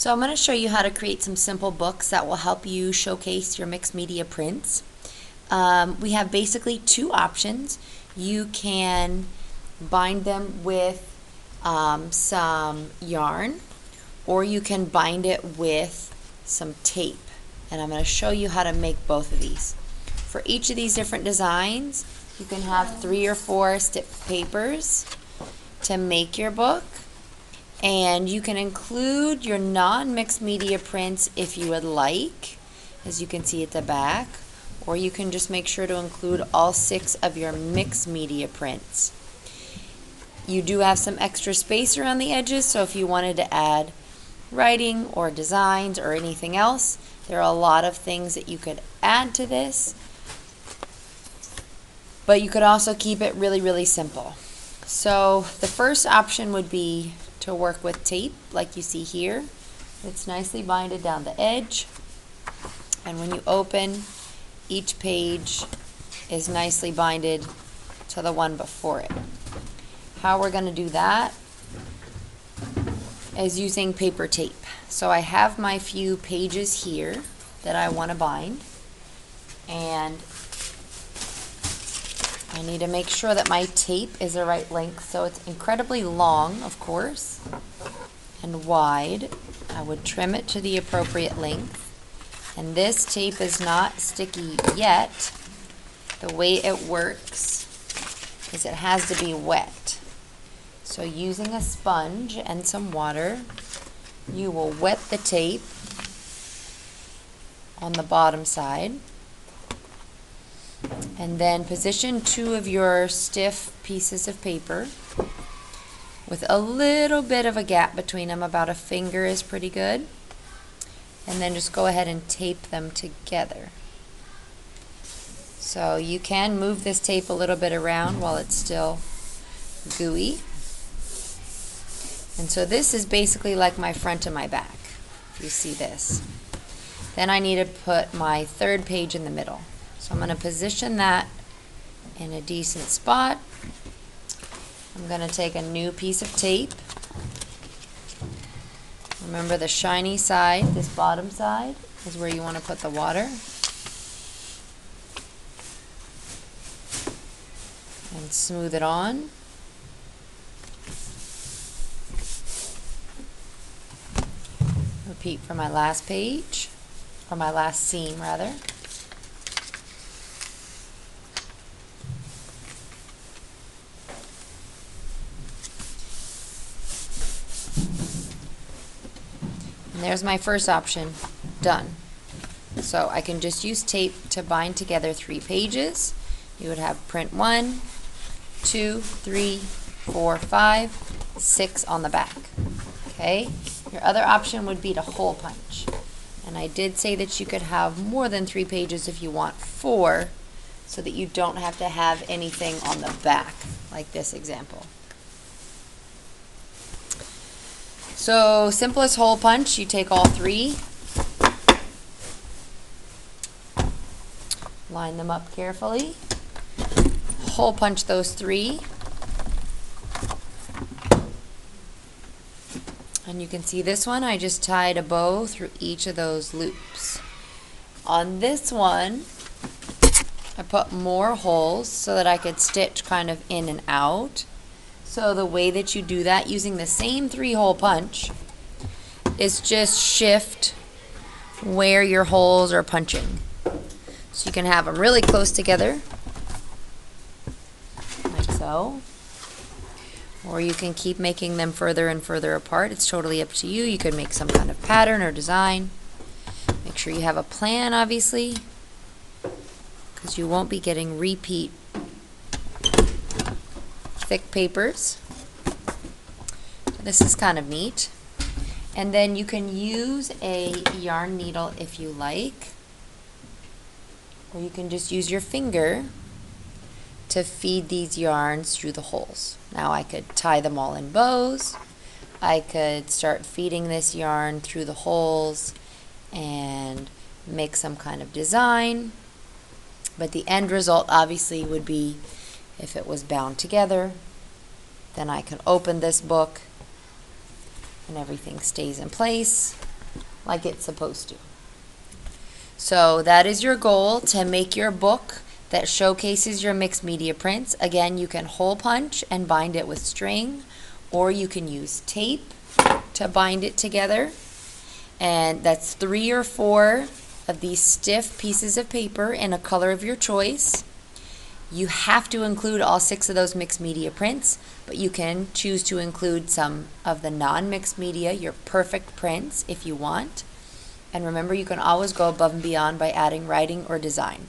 So I'm going to show you how to create some simple books that will help you showcase your mixed media prints. We have basically two options. You can bind them with some yarn, or you can bind it with some tape. And I'm going to show you how to make both of these. For each of these different designs, you can have 3 or 4 stiff papers to make your book. And you can include your non-mixed media prints if you would like, as you can see at the back, or you can just make sure to include all 6 of your mixed media prints. You do have some extra space around the edges, so if you wanted to add writing or designs or anything else, there are a lot of things that you could add to this, but you could also keep it really, really simple. So the first option would be to work with tape like you see here. It's nicely binded down the edge, and when you open, each page is nicely binded to the one before it. How we're going to do that is using paper tape. So I have my few pages here that I want to bind, and I need to make sure that my tape is the right length. So it's incredibly long, of course, and wide. I would trim it to the appropriate length. And this tape is not sticky yet. The way it works is it has to be wet. So using a sponge and some water, you will wet the tape on the bottom side. And then position 2 of your stiff pieces of paper with a little bit of a gap between them. About a finger is pretty good. And then just go ahead and tape them together. So you can move this tape a little bit around while it's still gooey. And so this is basically like my front and my back, if you see this. Then I need to put my 3rd page in the middle. So I'm going to position that in a decent spot. I'm going to take a new piece of tape. Remember, the shiny side, this bottom side, is where you want to put the water. And smooth it on. Repeat for my last page, or my last seam rather. And there's my first option, done. So I can just use tape to bind together 3 pages. You would have print 1, 2, 3, 4, 5, 6 on the back. Okay? Your other option would be to hole punch. And I did say that you could have more than 3 pages if you want 4, so that you don't have to have anything on the back, like this example. So simplest hole punch, you take all 3, line them up carefully, hole punch those 3, and you can see this one, I just tied a bow through each of those loops. On this one, I put more holes so that I could stitch kind of in and out. So the way that you do that using the same 3-hole punch is just shift where your holes are punching. So you can have them really close together, like so. Or you can keep making them further and further apart. It's totally up to you. You could make some kind of pattern or design. Make sure you have a plan, obviously, because you won't be getting repeat thick papers. So this is kind of neat. And then you can use a yarn needle if you like, or you can just use your finger to feed these yarns through the holes. Now I could tie them all in bows. I could start feeding this yarn through the holes and make some kind of design. But the end result obviously would be, if it was bound together, then I can open this book and everything stays in place. like it's supposed to. So that is your goal, to make your book that showcases your mixed media prints. Again, you can hole punch and bind it with string, or you can use tape to bind it together. And that's 3 or 4 of these stiff pieces of paper in a color of your choice. You have to include all 6 of those mixed media prints, but you can choose to include some of the non-mixed media, your perfect prints, if you want. And remember, you can always go above and beyond by adding writing or design.